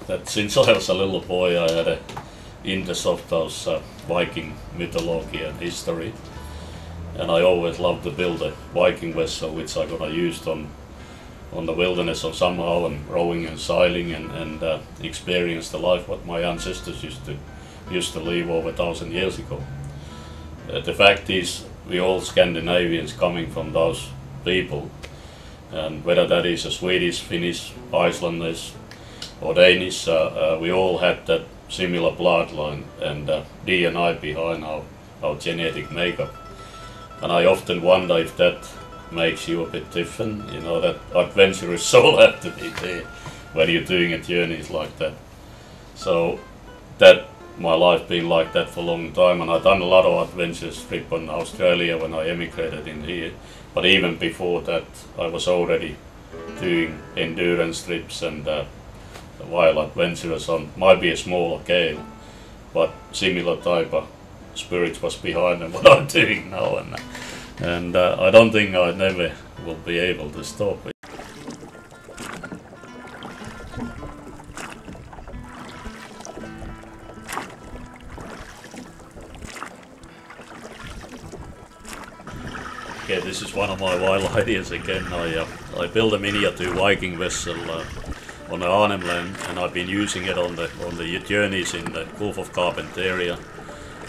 that since I was a little boy I had a interest of those Viking mythology and history, and I always loved to build a Viking vessel which I'm gonna use on the wilderness or somehow, and rowing and sailing and experience the life what my ancestors used to live over 1,000 years ago. The fact is, we all Scandinavians coming from those people, and whether that is a Swedish, Finnish, Icelanders or Danish, we all had that similar bloodline and DNA behind our genetic makeup. And I often wonder if that makes you a bit different, you know, that adventurous soul has to be there when you're doing a journeys like that. So that my life been like that for a long time, and I've done a lot of adventures trip in Australia when I emigrated in here. But even before that, I was already doing endurance trips and wild adventures on might be a smaller scale, but similar type of spirit was behind them what I'm doing now, and I don't think I never will be able to stop it. Okay, this is one of my wild ideas again. I built a miniature Viking vessel on the Arnhem Land, and I've been using it on the journeys in the Gulf of Carpentaria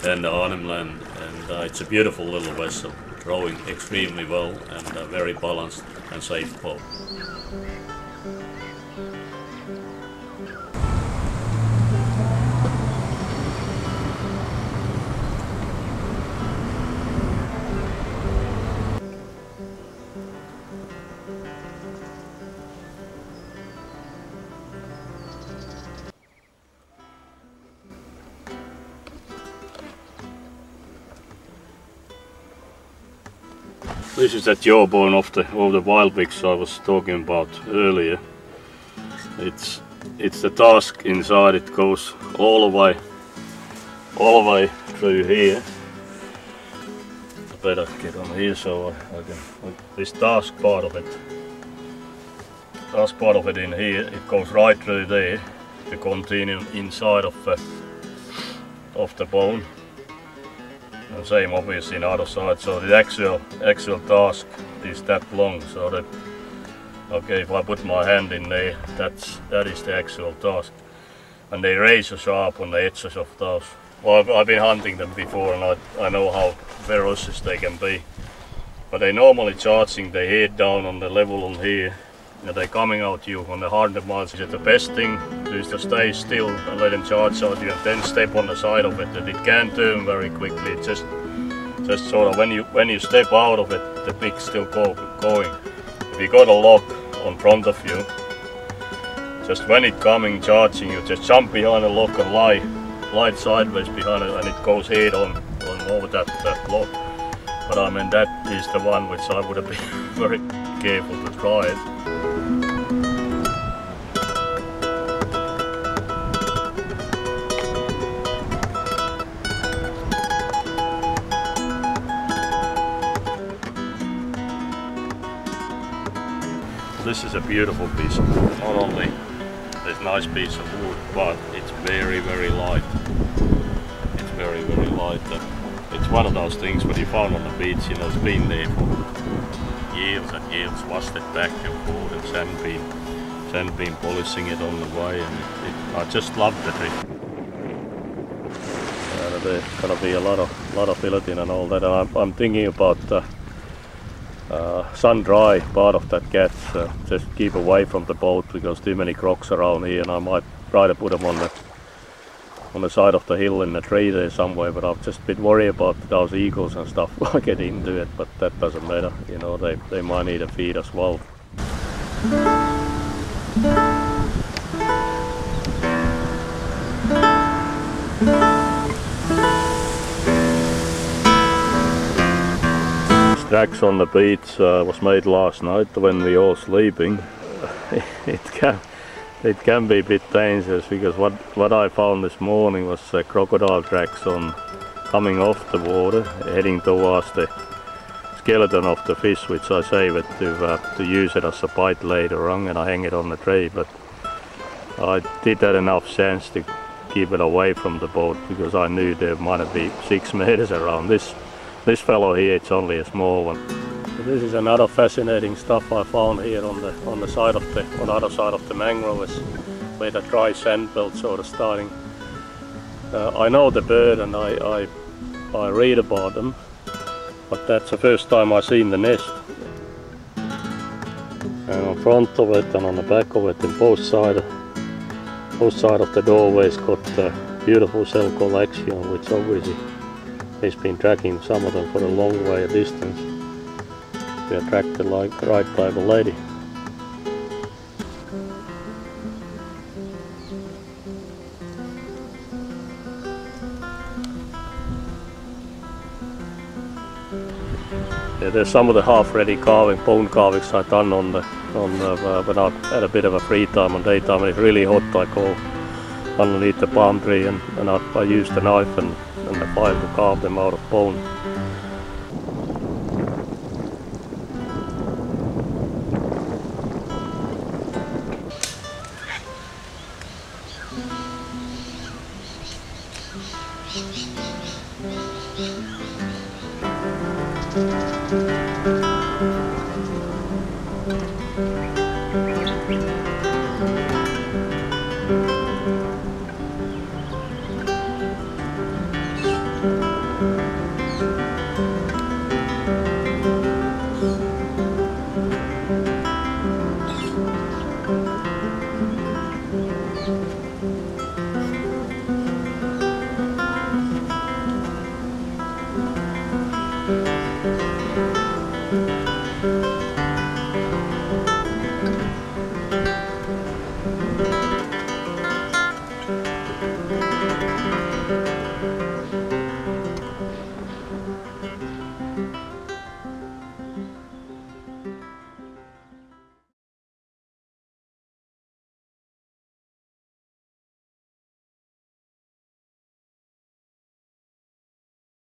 and the Arnhem Land, and it's a beautiful little vessel, rowing extremely well and very balanced and safe boat. This is the jawbone of the wild pigs I was talking about earlier. It's the tusk inside. It goes all the way through here. I better get on here so I can. This tusk part of it in here. It goes right through there to continue inside of the bone. And same obviously in the other side, so the actual tusk is that long, so that, okay, if I put my hand in there, that is the actual tusk. And they razor sharp on the edges of those. Well, I've been hunting them before, and I know how ferocious they can be. But they normally charging their head down on the level on here, and they're coming out you on the 100 miles. The best thing is to stay still and let them charge out you, and then step on the side of it. That it can turn very quickly. It's just sort of when you step out of it, the pig's still going. If you got a lock on front of you, just when it coming charging you, just jump behind the lock and lie sideways behind it, and it goes head on over that lock. But I mean, that is the one which I would have been very careful to try it. This is a beautiful piece of wood. Not only this nice piece of wood, but it's very, very light. It's very, very light. It's one of those things when you found on the beach, you know, it's been there for years and years, washed it back and forth, and sand been polishing it on the way, and I just love the trick. There's gonna be a lot of filleting and all that. And I'm thinking about sun dry part of that catch, just keep away from the boat because too many crocs around here, and I might try to put them on the side of the hill in the tree there somewhere, but I've just been worried about those eagles and stuff will get into it, but that doesn't matter, you know, they might need a feed as well. Tracks on the beach was made last night when we all sleeping. It can be a bit dangerous because what I found this morning was crocodile tracks on coming off the water, heading towards the skeleton of the fish, which I save it to use it as a bite later on, and I hang it on the tree. But I did that enough sense to keep it away from the boat because I knew there might be 6 meters around. This fellow here, it's only a small one. This is another fascinating stuff I found here on the other side of the mangrove, where the dry sand belt sort of starting. I know the bird and I read about them, but that's the first time I've seen the nest. And on front of it and on the back of it, in both sides of the doorways, got a beautiful cell collection, which obviously he's been tracking some of them for a long way a distance to attract the right type of lady. Yeah, there's some of the half-ready bone carvings I've done when I had a bit of a free time on daytime and it's really hot. I go underneath the palm tree and I use the knife and the file to carve them out of bone.